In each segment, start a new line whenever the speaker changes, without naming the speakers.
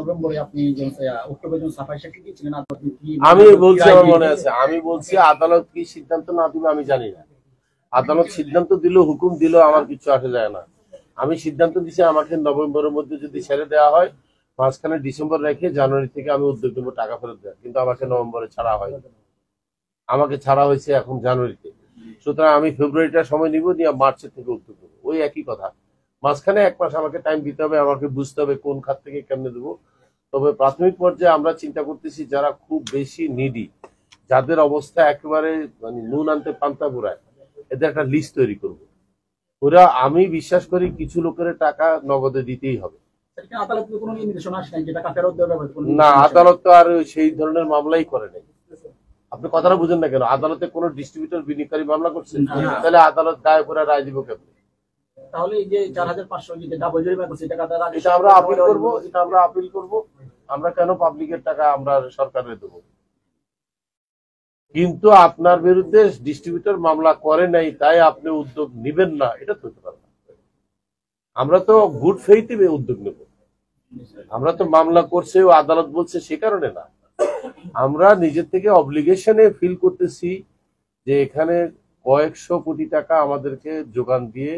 নভেম্বরে আপনি অক্টোবরে যখন সাফাই সাক্ষী দিয়েছিলেন,
আমি বলছি, আমার মনে আছে, আমি বলছি আদালত কি সিদ্ধান্ত না দিবে আমি জানি না। আদালত সিদ্ধান্ত দিল, হুকুম দিল, আমার কিছু আসে যায় না। আমি সিদ্ধান্ত দিছি আমাকে নভেম্বরের মধ্যে যদি ছেড়ে দেওয়া হয়, মাঝখানে ডিসেম্বর রেখে জানুয়ারি থেকে আমি উদ্যোগ নেবো টাকা ফেরত দেওয়া। কিন্তু আমাকে নভেম্বরে ছাড়া হয়, আমাকে ছাড়া হয়েছে এখন জানুয়ারিতে। সুতরাং আমি ফেব্রুয়ারিটা সময় নিব, নিয়ে মার্চের থেকে উদ্যোগ নেবো। ওই একই কথা, মাঝখানে 1 মাস আমাকে টাইম দিতে হবে, আমাকে বুঝতে হবে কোন খাত থেকে কেমনে দেবো। তবে প্রাথমিক পর্যায়ে আমরা চিন্তা করতেছি যারা খুব বেশি নিডি, যাদের অবস্থা একেবারে মানে নুন আনতে পান্তা ফুরায়, এদের একটা লিস্ট তৈরি করব। ওরা, আমি বিশ্বাস করি কিছু লোকের টাকা নগদে দিতেই হবে না। আদালত তো আর সেই ধরনের মামলাই করে নাই। আপনি কথাটা বুঝেন না কেন? আদালতে কোন ডিস্ট্রিবিউটর বিনিয়োগকারী মামলা করছে? তাহলে আদালত গায়ে পড়ে রায় দিব কেন?
তাহলে এই যে 4500 যে ডাবল জরিমানা করছে, এটা
আমরা আপিল করব, এটা আমরা আপিল করব। আমরা কেন পাবলিকের টাকা আমরা সরকারে দেব? কিন্তু আপনার বিরুদ্ধে ডিস্ট্রিবিউটর মামলা করে নাই তাই আপনি উদ্যোগ নেবেন না, এটা তো হতে পারে না। আমরা তো গুড ফেইথে উদ্যোগ নেব। আমরা তো মামলা করছে ও আদালত বলছে সে কারণে না। আমরা নিজের থেকে অব্লিগেশনে ফিল করতেছি যে এখানে কয়েকশো কোটি টাকা আমাদেরকে যোগান দিয়ে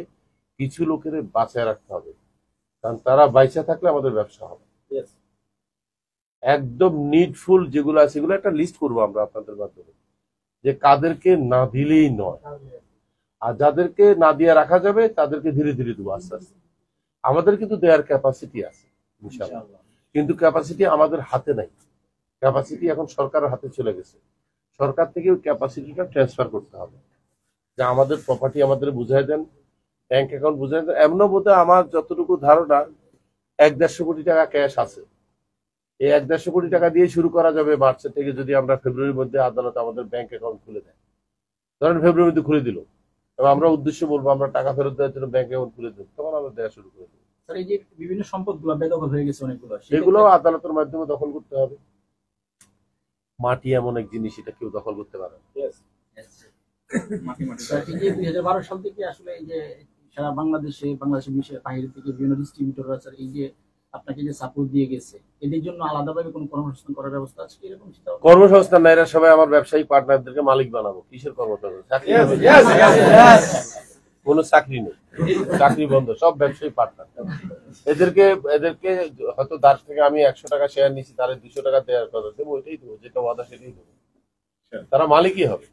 কিছু লোকের বাঁচায় রাখতে হবে, কারণ তারা বাইচা থাকলে আমাদের ব্যবসা হবে। একদম নিডফুল যেগুলো আছে সেগুলো একটা লিস্ট করবো আমরা আপনাদের মাধ্যমে, যে কাদেরকে না দিলেই নয়, আর যাদেরকে না দিয়ে রাখা যাবে তাদেরকে ধীরে ধীরে দেবো আস্তে আস্তে। আমাদের কিন্তু দেওয়ার ক্যাপাসিটি আছে ইনশাআল্লাহ, কিন্তু ক্যাপাসিটি আমাদের হাতে নাই। ক্যাপাসিটি এখন সরকারের হাতে চলে গেছে। সরকার থেকে ওই ক্যাপাসিটিটা ট্রান্সফার করতে হবে, যে আমাদের প্রপার্টি আমাদের বুঝাই দেন, ব্যাংক অ্যাকাউন্ট বুঝাই দেন। এমনও বোধ হয় আমার যতটুকু ধারণা 1-150 কোটি টাকা ক্যাশ আছে। এই 1-150 কোটি টাকা দিয়ে শুরু করা যাবে মার্চের থেকে, যদি আমরা ফেব্রুয়ারির মধ্যে আদালত আমাদের ব্যাংক অ্যাকাউন্ট খুলে দেয়। ধরেন ফেব্রুয়ারির মধ্যে খুলে দিল, এবং আমরা উদ্দেশ্য বলবো আমরা টাকা ফেরত দেওয়ার জন্য ব্যাংক অ্যাকাউন্ট খুলে দেবো, তখন আমরা দেওয়া শুরু করে দেবো।
এই যে বিভিন্ন সম্পদগুলো বেদখল হয়ে গেছে অনেকগুলো,
সেগুলো আদালতের মাধ্যমে দখল করতে হবে। মাটি এমন এক জিনিস, এটা কেউ দখল করতে পারে না।
2012 সাল থেকে আসলে এই যে সারা বাংলাদেশের বাইরে থেকে বিভিন্ন ডিস্ট্রিবিউটর আছে, এই যে আপনাকে যে সাপোর্ট দিয়ে গেছে, এদের জন্য আলাদাভাবে কোনো কর্মসংস্থান করার ব্যবস্থা আছে কি? এরকম
কর্মসংস্থান না, এরা সবাই আমার ব্যবসায়ী পার্টনারদেরকে মালিক বানাবো। কিসের কর্মসংস্থান? কোনো চাকরি নেই, চাকরি বন্ধ, সব ব্যবসায়ী পার্টনার। এদেরকে হয়তো দাস থেকে আমি 100 টাকা শেয়ার নিচ্ছি, তাহলে 200 টাকা দেওয়ার কথা দেবো, ওইটাই দেবো, যেটা ওয়াদা সেটাই দেবো। তারা মালিকই হবে।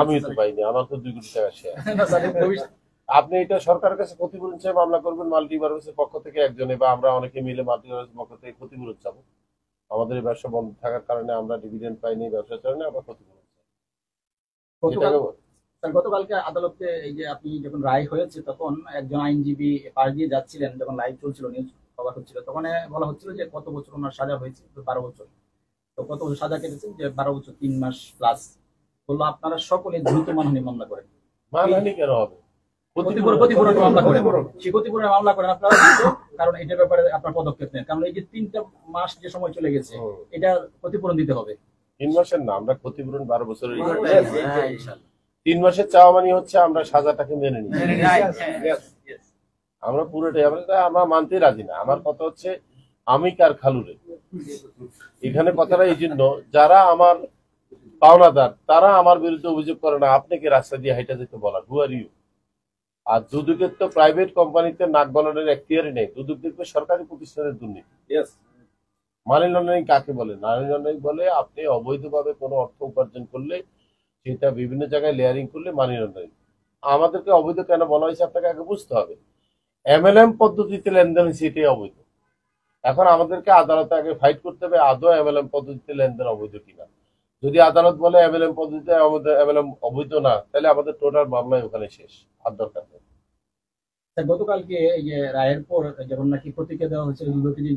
আমি তো পাইনি, আমার তো 2 কোটি টাকা শেয়ার। আপনি এটা সরকারের কাছে ক্ষতিপূরণ চেয়ে মামলা করবেন মাল্টিপারপাসের পক্ষ থেকে একজনে, বা আমরা অনেকে মিলে মাল্টিপারপাসের পক্ষ থেকে ক্ষতিপূরণ চাবো। আমাদের এই ব্যবসা বন্ধ থাকার কারণে আমরা ডিভিডেন্ড পাইনি, ব্যবসার কারণে আমরা ক্ষতিপূরণ চাই।
গতকালকে আদালতে এই যে আপনি যখন রায় হয়েছে, তখন একজন আইনজীবী পাশ দিয়ে যাচ্ছিলেন, যখন লাইভ চলছিল, নিউজ কভার হচ্ছিল, তখন বলা হচ্ছিল যে কত বছর ওনার সাজা হয়েছে, 12 বছর। তো কত বছর সাজা কেটেছেন? যে 12 বছর 3 মাস প্লাস। বললো আপনারা সকলে দ্রুত মানহানি মামলা করেন।
মানহানি কেন হবে?
ক্ষতিপূরণ মামলা করেন। সেই ক্ষতিপূরণের মামলা করেন আপনারা, কারণ এটার ব্যাপারে আপনার পদক্ষেপ নেন, কারণ এই যে 3টা মাস যে সময় চলে গেছে, এটা ক্ষতিপূরণ দিতে হবে।
3 মাসের না, আমরা ক্ষতিপূরণ 12 বছরের 3 মাসের চাওয়া মানে হচ্ছে আমরা সাজাটাকে মেনে নিই। আমরা পুরোটাই আমরা মানতে রাজি না। আমার কথা হচ্ছে আমি কার খালুরে, এখানে কথাটা এই জন্য, যারা আমার পাওনাদার তারা আমার বিরুদ্ধে অভিযোগ করে না, আপনাকে রাস্তা দিয়ে হাইটা যেতে বলা, হু আর ইউ? আর দুদকের তো প্রাইভেট কোম্পানিতে নাক গলানোর এখতিয়ারই নেই। দুদক দেখবে সরকারি প্রতিষ্ঠানের দুর্নীতি। মানি লন্ডারিং কাকে বলে? মানি লন্ডারিং বলে আপনি অবৈধভাবে কোনো অর্থ উপার্জন করলে সেটা বিভিন্ন জায়গায় লেয়ারিং করলে মানি লন্ডারিং। আমাদেরকে অবৈধ কেন বলা হয়েছে আপনাকে আগে বুঝতে হবে। MLM পদ্ধতিতে লেনদেন হয়েছে, এটাই অবৈধ। এখন আমাদেরকে আদালতে আগে ফাইট করতে হবে আদৌ MLM পদ্ধতিতে লেনদেন অবৈধ কিনা। যদি আদালত বলে MLM পদ্ধতিতে MLM অবৈধ না, তাহলে আমাদের টোটাল মামলায় ওখানে শেষ, আর দরকার নেই।
গতকালকে এই যে রায়ের পর যখন নাকি প্রতিক্রিয়া দেওয়া হচ্ছে,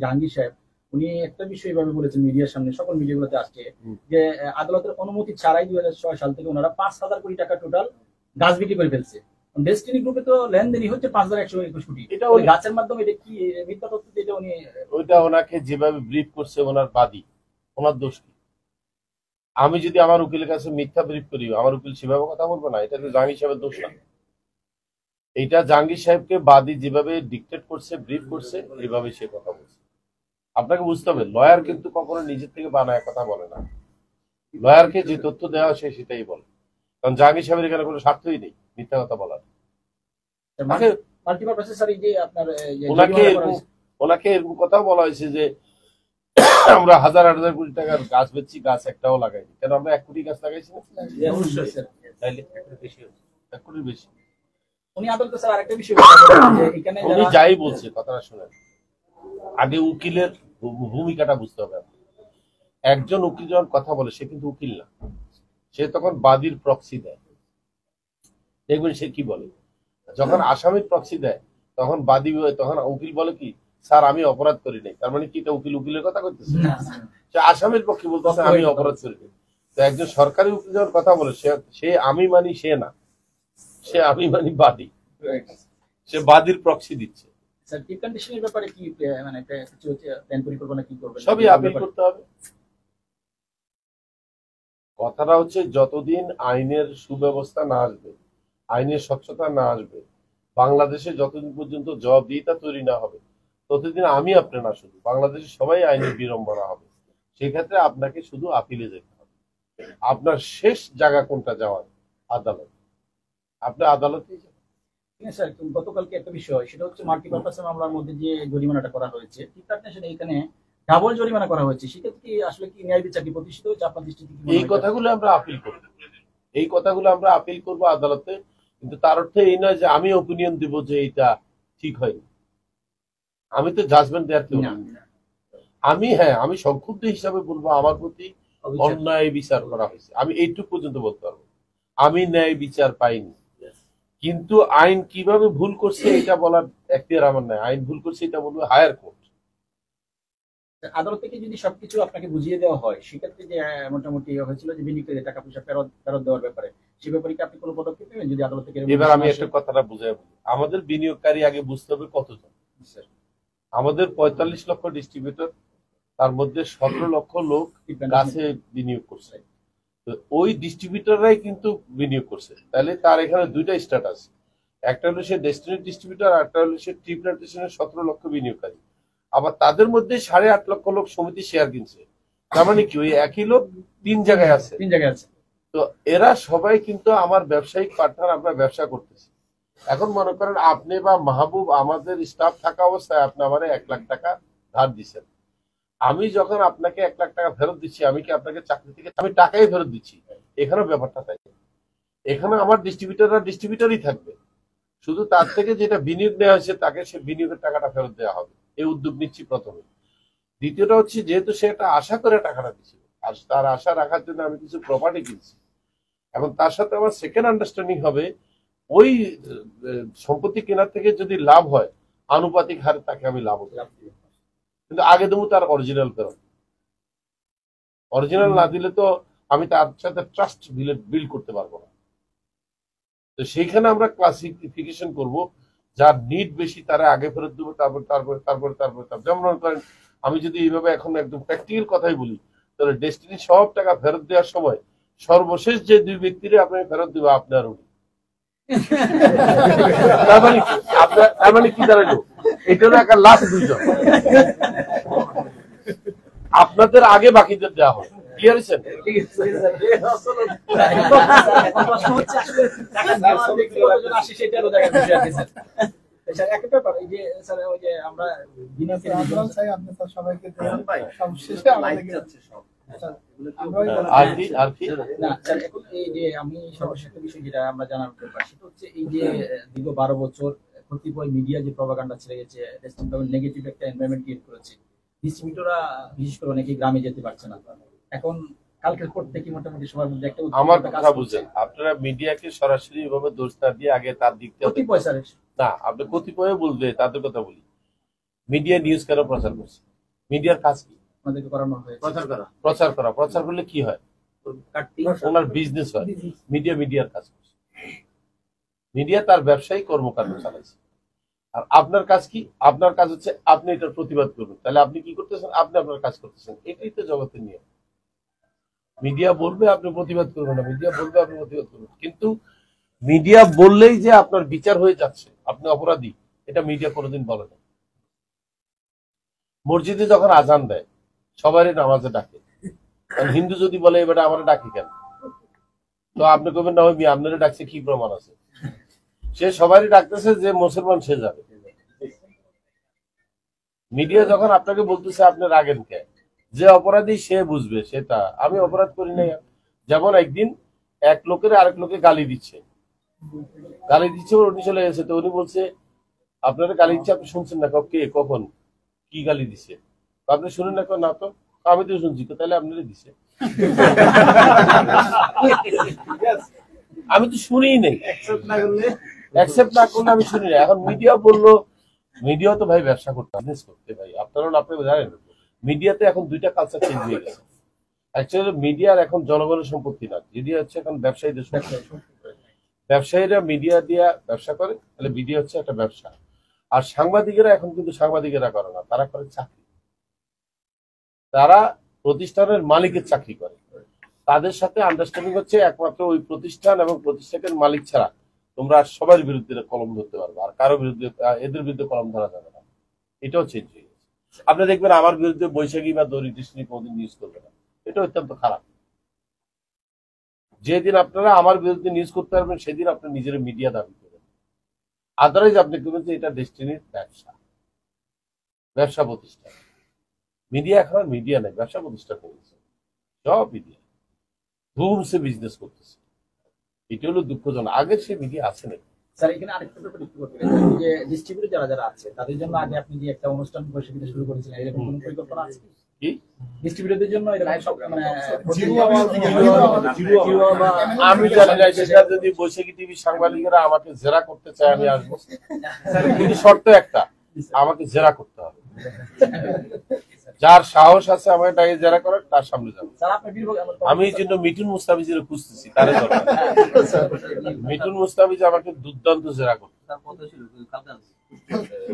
জাহাঙ্গীর সাহেব উনি একটা বিষয় এইভাবে বলেছেন মিডিয়ার সামনে, সকল মিডিয়াগুলোতে আসছে, যে আদালতের অনুমতি ছাড়াই 2006 সাল থেকে ওনারা 5,000 কোটি টাকা টোটাল গাছ বিক্রি করে ফেলছে। ডেস্টিনি গ্রুপে তো লেনদেনই হচ্ছে 5,121 কোটি। এটা ওই গাছের মাধ্যমে, এটা কি মিথ্যা তথ্য? এটা উনি
ওইটা ওনাকে যেভাবে ব্রিফ করছে ওনার বাদী, ওনার দোষ কি? আমি যদি আমার উকিলের কাছে মিথ্যা ব্রিফ করি, আমার উকিল সেভাবে কথা বলবো না? এটা তো জাহাঙ্গীর সাহেবের দোষ না। এইটা জাহাঙ্গীর সাহেবকে বাদী যেভাবে ডিকটেট করছে, ব্রিফ করছে, এইভাবে সে কথা বলছে। আপনাকে বুঝতে হবে, লয়ার কিন্তু কখনো নিজের থেকে বানায় কথা বলে না। লয়ারকে যে তথ্য দেওয়া হয় সে সেটাই বলে। কারণ জাহাঙ্গীর সাহেবের এখানে কোনো স্বার্থই নেই মিথ্যা কথা বলার। তাকে
মাল্টিপারপাস স্যার, এই যে আপনার এই যে
ওনাকে
জরিমানা করা
এরকম
হয়েছে,
ওনাকে এরকম কথাও বলা হয়েছে যে আমরা হাজার হাজার কোটি টাকার গাছ বেচছি, গাছ একটাও লাগাইনি। কেন আমরা 1 কোটি গাছ লাগাইছি না?
যে অবশ্যই স্যার।
তাইলে 1 কোটির বেশি।
উনি আদালতে স্যার আরেকটা বিষয় বলেছেন যে এখানে
উনি
যারা
যাই বলছে কথাটা শুনেন, আগে উকিলের ভূমিকাটা বুঝতে হবে। একজন উকিল যখন কথা বলে সে কিন্তু উকিল না, সে তখন বাদীর প্রক্সি দেয়। দেখবেন সে কি বলে, যখন আসামির প্রক্সি দেয় তখন বাদী, তখন উকিল বলে কি, স্যার আমি অপরাধ করি নাই। তার মানে কি এটা উকিল উকিলের কথা করতেছে?
না,
সে আসামির পক্ষে বলতেছে আমি অপরাধ করি নাই। তো একজন সরকারি উকিল যখন কথা বলে সে আমি মানি সে না, সে আমি মানি বাদী, সে বাদীর প্রক্সি দিচ্ছে।
স্যার টিপ কন্ডিশনের ব্যাপারে কি মানে একটা কিছু প্ল্যান পরিকল্পনা কি করবেন?
সবই আপিল করতে হবে। কথাটা হচ্ছে যতদিন আইনের সুব্যবস্থা না আসবে, আইনের স্বচ্ছতা না আসবে, বাংলাদেশে যতদিন পর্যন্ত জবাবদিহিতা তৈরি না হবে, ততদিন আমি আপনি না, শুধু বাংলাদেশে সবাই আইনের বিড়ম্বনা হবে। সেক্ষেত্রে আপনাকে শুধু আপিলে যেতে হবে। আপনার শেষ জায়গা কোনটা যাওয়ার? আদালত। আপনি আদালতেই যাবেন।
ঠিক আছে স্যার, গতকালকে একটা বিষয়, সেটা হচ্ছে মাল্টিপারপাস মামলার মধ্যে যে জরিমানাটা করা হয়েছে, ঠিক তার সাথে এখানে ডাবল জরিমানা করা হয়েছে। সেক্ষেত্রে কি আসলে কি ন্যায় বিচার কি প্রতিষ্ঠিত হচ্ছে আপনার দৃষ্টিতে? কি মনে
এই
হয়?
কথাগুলো আমরা আপিল করব, এই কথাগুলো আমরা আপিল করব আদালতে। কিন্তু তার অর্থ এই নয় যে আমি ওপিনিয়ন দিব যে এটা ঠিক হয়নি। আমি তো জাজমেন্ট দেওয়ার কেউ
না,
না। আমি সংক্ষুব্ধ হিসাবে বলবো আমার প্রতি অন্যায় বিচার করা হয়েছে, আমি এইটুকু পর্যন্ত বলতে পারবো। আমি ন্যায় বিচার পাইনি, কিন্তু আইন কিভাবে ভুল করছে এটা বলার এখতিয়ার আমার নাই। আইন ভুল করছে এটা বলবো হায়ার কোর্ট।
আদালত থেকে যদি সবকিছু আপনাকে বুঝিয়ে দেওয়া হয়, সেক্ষেত্রে যে মোটামুটি হয়েছিল যে বিনিয়োগকারী টাকা পয়সা ফেরত ফেরত দেওয়ার ব্যাপারে, সে ব্যাপারে কি আপনি কোনো পদক্ষেপ নেবেন যদি আদালত থেকে এরকম
এবার আমি
ঘোষণা
একটা
আসে?
কথাটা বুঝাই বলি, আমাদের বিনিয়োগকারী আগে বুঝতে হবে কতজন।
স্যার,
আমাদের 45 লক্ষ ডিস্ট্রিবিউটর, তার মধ্যে 17 লক্ষ লোক গাছে বিনিয়োগ করছে। তো ওই ডিস্ট্রিবিউটররাই কিন্তু বিনিয়োগ করছে। তাহলে তার এখানে দুইটা স্ট্যাটাস, একটা হলো সে ডেস্টিনি ডিস্ট্রিবিউটর, আর একটা হলো সে ট্রি প্ল্যান্টেশনের 17 লক্ষ বিনিয়োগকারী। আবার তাদের মধ্যে 8.5 লক্ষ লোক সমিতি শেয়ার কিনছে। তার মানে কি ওই একই লোক 3 জায়গায় আছে।
3 জায়গায় আছে।
তো এরা সবাই কিন্তু আমার ব্যবসায়িক পার্টনার, আমরা ব্যবসা করতেছি। এখন মনে করেন আপনি বা মাহবুব আমাদের স্টাফ থাকা অবস্থায় আপনি আমার 1 লাখ টাকা ধার দিচ্ছেন। আমি যখন আপনাকে 1 লাখ টাকা ফেরত দিচ্ছি, আমি কি আপনাকে চাকরি থেকে আমি টাকাই ফেরত দিচ্ছি? এখানেও ব্যাপারটা তাই। এখানে আমার ডিস্ট্রিবিউটররা ডিস্ট্রিবিউটরই থাকবে, শুধু তার থেকে যেটা বিনিয়োগ নেওয়া হয়েছে তাকে সে বিনিয়োগের টাকাটা ফেরত দেওয়া হবে। এই উদ্যোগ নিচ্ছি প্রথমে। দ্বিতীয়টা হচ্ছে, যেহেতু সে একটা আশা করে টাকাটা দিচ্ছে, আর তার আশা রাখার জন্য আমি কিছু প্রপার্টি কিনছি। এখন তার সাথে আমার সেকেন্ড আন্ডারস্ট্যান্ডিং হবে, ওই সম্পত্তি কেনার থেকে যদি লাভ হয় আনুপাতিক হারে তাকে আমি লাভ দেব। কিন্তু আগে দেবো তার অরিজিনাল ফেরত। অরিজিনাল না দিলে তো আমি তার সাথে ট্রাস্ট বিল্ড করতে পারবো না। তো সেইখানে আমরা ক্লাসিফিকেশন করব, যার নিড বেশি তারা আগে ফেরত দেবো, তারপরে যেমন মনে করেন, আমি যদি এইভাবে এখন একদম প্র্যাকটিক্যাল কথাই বলি, তাহলে ডেস্টিনি সব টাকা ফেরত দেওয়ার সময় সর্বশেষ যে 2 ব্যক্তিরে আপনি ফেরত দেবো আপনার উনি। তার মানে কি দাঁড়ালো, এটা হলো একটা লাস্ট 2 জন আপনাদের আগে বাকিদের দেওয়া হবে। ক্লিয়ার হয়েছেন?
ঠিক আছে স্যার। এখন প্রশ্ন হচ্ছে আসলে টাকা দেওয়ার ব্যক্তিগত জন আসে, সেটা আলাদা একটা বিষয় আছে স্যার। স্যার একটা ব্যাপার, এই যে স্যার ওই যে আমরা বিনিয়োগের
আমরাও চাই আপনি স্যার সবাইকে দেন। সবশেষে আমাদেরকে
আর কি
না স্যার, এখন এই যে আমি সর্বশেষ একটা বিষয় যেটা আমরা জানার ব্যাপার, সেটা হচ্ছে এই যে দীর্ঘ 12 বছর কতিপয় মিডিয়া যে প্রপাগান্ডা ছেড়ে গেছে, নেগেটিভ একটা এনভায়রনমেন্ট ক্রিয়েট করেছে, ডিস্ট্রিবিউটররা বিশেষ করে অনেকেই গ্রামে যেতে পারছে না। এখন কালকের পর থেকে মোটামুটি সবার মধ্যে একটা
আমার
উদ্বেগের
কথা বুঝেন, আপনারা মিডিয়াকে সরাসরি এভাবে দোষ না দিয়ে আগে তার দিক থেকে
কতিপয় স্যার।
না, আপনি কতিপয় বলবে তাদের কথা বলি। মিডিয়া নিউজ কেন প্রচার করছে? মিডিয়ার কাজ কি?
আমাদেরকে করানো হয়েছে
প্রচার করলে কি হয়? ওনার বিজনেস হয়। মিডিয়ার কাজ করছে। মিডিয়া তার ব্যবসায়িক কর্মকাণ্ড চালাইছে। আর আপনার কাজ কি? আপনার কাজ হচ্ছে আপনি এটার প্রতিবাদ করবেন। তাহলে আপনি কি করতেছেন? আপনি আপনার কাজ করতেছেন। এটাই তো জগতের নিয়ম। মিডিয়া বলবে আপনি প্রতিবাদ করবেন না, মিডিয়া বলবে আপনি প্রতিবাদ করবেন। কিন্তু মিডিয়া বললেই যে আপনার বিচার হয়ে যাচ্ছে, আপনি অপরাধী, এটা মিডিয়া কোনোদিন বলে না। মসজিদে যখন আজান দেয় সবারই নামাজে ডাকে, কারণ হিন্দু যদি বলে এবারে আমার ডাকি কেন, তো আপনি কবেন না ওই আপনারা ডাকছে কি প্রমাণ আছে? সে সবারই ডাকতেছে যে মুসলমান সে যাবে। মিডিয়া যখন আপনাকে বলতেছে আপনি রাগেন কে, যে অপরাধী সে বুঝবে সেটা। আমি অপরাধ করি নাই। যেমন একদিন এক লোকের আরেক লোকে গালি দিচ্ছে, উনি চলে গেছে, তো উনি বলছে আপনারা গালি দিচ্ছে, আপনি শুনছেন না? কে, কখন, কি গালি দিছে? আপনি শুনেন না? না তো, আমি তো শুনছি। তাহলে আপনারা দিছে, আমি তো শুনিই নেই। অ্যাকসেপ্ট না করলে আমি শুনি না। এখন মিডিয়া বললো, মিডিয়া তো ভাই ব্যবসা করতে, বিজনেস করতে ভাই। আপনারা জানেন মিডিয়াতে এখন দুইটা কালচার চেঞ্জ হয়ে গেছে। অ্যাকচুয়ালি মিডিয়ার এখন জনগণের সম্পত্তি না, মিডিয়া হচ্ছে এখন ব্যবসায়ীদের সম্পত্তি। ব্যবসায়ীরা মিডিয়া দিয়ে ব্যবসা করে, তাহলে মিডিয়া হচ্ছে একটা ব্যবসা। আর সাংবাদিকেরা এখন কিন্তু সাংবাদিকেরা করে না, তারা করে চাকরি। তারা প্রতিষ্ঠানের মালিকের চাকরি করে। তাদের সাথে আন্ডারস্ট্যান্ডিং হচ্ছে একমাত্র ওই প্রতিষ্ঠান এবং প্রতিষ্ঠানের মালিক ছাড়া তোমরা সবার বিরুদ্ধে কলম ধরতে পারবে, আর কারো বিরুদ্ধে, এদের বিরুদ্ধে কলম ধরা যাবে না। এটাও চেঞ্জ হয়ে গেছে। আপনি দেখবেন আমার বিরুদ্ধে বৈশাখী বা দড়ি টিসনি কোনদিন নিউজ করবে না। এটা অত্যন্ত খারাপ। যেদিন আপনারা আমার বিরুদ্ধে নিউজ করতে পারবেন সেদিন আপনি নিজের মিডিয়া দাবি করবেন। আদারওয়াইজ আপনি করবেন যে এটা ডেস্টিনির ব্যবসা, ব্যবসা প্রতিষ্ঠান। মিডিয়া এখন আর মিডিয়া নেই, ব্যবসা প্রতিষ্ঠান করেছে। সব মিডিয়া ধুমসে বিজনেস করতেছে। এটা হলো দুঃখজনক। আগের সে মিডিয়া আছে না।
স্যার এখানে আরেকটা ব্যাপার একটু করতে চাই, যে ডিস্ট্রিবিউটর যারা আছে তাদের জন্য আগে আপনি যে একটা অনুষ্ঠান বৈশাখীতে শুরু করেছিলেন, এরকম কোনো পরিকল্পনা আছে
কি?
ডিস্ট্রিবিউটরদের জন্য এরকম সব মানে
আমি জানি না, সেটা যদি বৈশাখী টিভি সাংবাদিকেরা আমাকে জেরা করতে চায় আমি আসবো, কিন্তু শর্ত একটা, আমাকে জেরা করতে হবে। যার সাহস আছে আমাকে তাকে জেরা করার, তার সামনে যাবো। আমি এই জন্য মিঠুন মুস্তাফিজের খুঁজতেছি, তার মিঠুন মুস্তাফিজ আমাকে দুর্দান্ত জেরা করতে,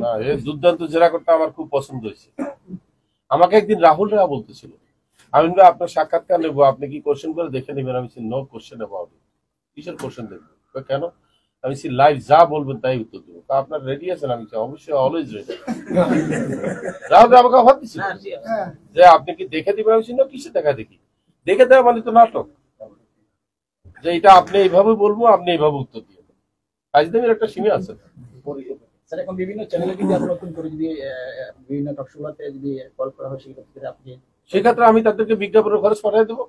না এই দুর্দান্ত জেরা করতে আমার খুব পছন্দ হয়েছে। আমাকে একদিন রাহুল রায় বলতেছিল, আমি আপনার সাক্ষাৎকার নেবো, আপনি কি কোশ্চেন করে দেখে নেবেন? আমি নো কোশ্চেন অ্যাবাউট ইট। কিসের কোশ্চেন দেখবো? কেন? আমি লাইভ যা বলবেন তাই উত্তর দেবো। আপনার রেডি আছেন? আমি অবশ্যই অলওয়েজ রেডি। রাহুল আমাকে অফার দিচ্ছিল যে আপনি কি দেখে দিবেন? আমি না, কিসে দেখা দেখি? দেখে দেওয়া মানে তো নাটক, যে এটা আপনি এইভাবে বলবো, আপনি এইভাবে উত্তর দিয়ে কাজদামির একটা সীমা আছে।
স্যার এখন বিভিন্ন চ্যানেলে যদি আপনি নতুন করে যদি বিভিন্ন টক শোতে যদি কল করা হয় সেক্ষেত্রে আপনি,
সেক্ষেত্রে আমি তাদেরকে বিজ্ঞাপনের খরচ পাঠিয়ে দেবো।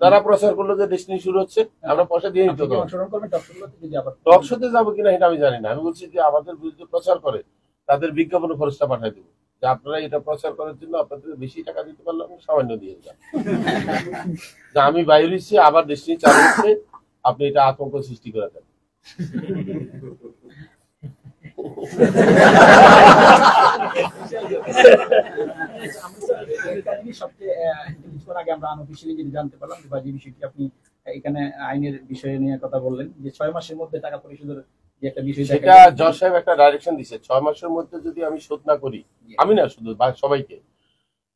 তারা প্রচার করলো যে ডেস্টিনি শুরু হচ্ছে, আমরা পয়সা দিয়ে নিতে হবে। টক শোতে যাবো কিনা এটা আমি জানি না। আমি বলছি যে আমাদের বিরুদ্ধে প্রচার করে তাদের বিজ্ঞাপনের খরচটা পাঠিয়ে দেবো, যে আপনারা এটা প্রচার করার জন্য আপনাদের বেশি টাকা দিতে পারলে আমি সামান্য দিয়ে যান। যে আমি বাইরে হচ্ছি, আবার ডেস্টিনি চালু হচ্ছে, আপনি এটা আতঙ্ক সৃষ্টি করে দেন।
আমরা আনঅফিশিয়ালি যদি জানতে পারলাম বা যে বিষয়টি আপনি এখানে আইনের বিষয় নিয়ে কথা বললেন, যে 6 মাসের মধ্যে টাকা পরিশোধের যে একটা বিষয়,
সেটা জজ সাহেব একটা ডাইরেকশন দিচ্ছে, 6 মাসের মধ্যে যদি আমি শোধ না করি, আমি না শুধু সবাইকে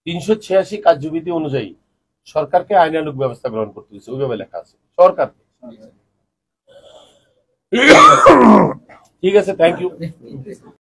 386 কার্যবিধি অনুযায়ী সরকারকে আইনানুগ ব্যবস্থা গ্রহণ করতে দিচ্ছে। ওইভাবে লেখা আছে সরকারকে। ঠিক আছে, থ্যাংক ইউ।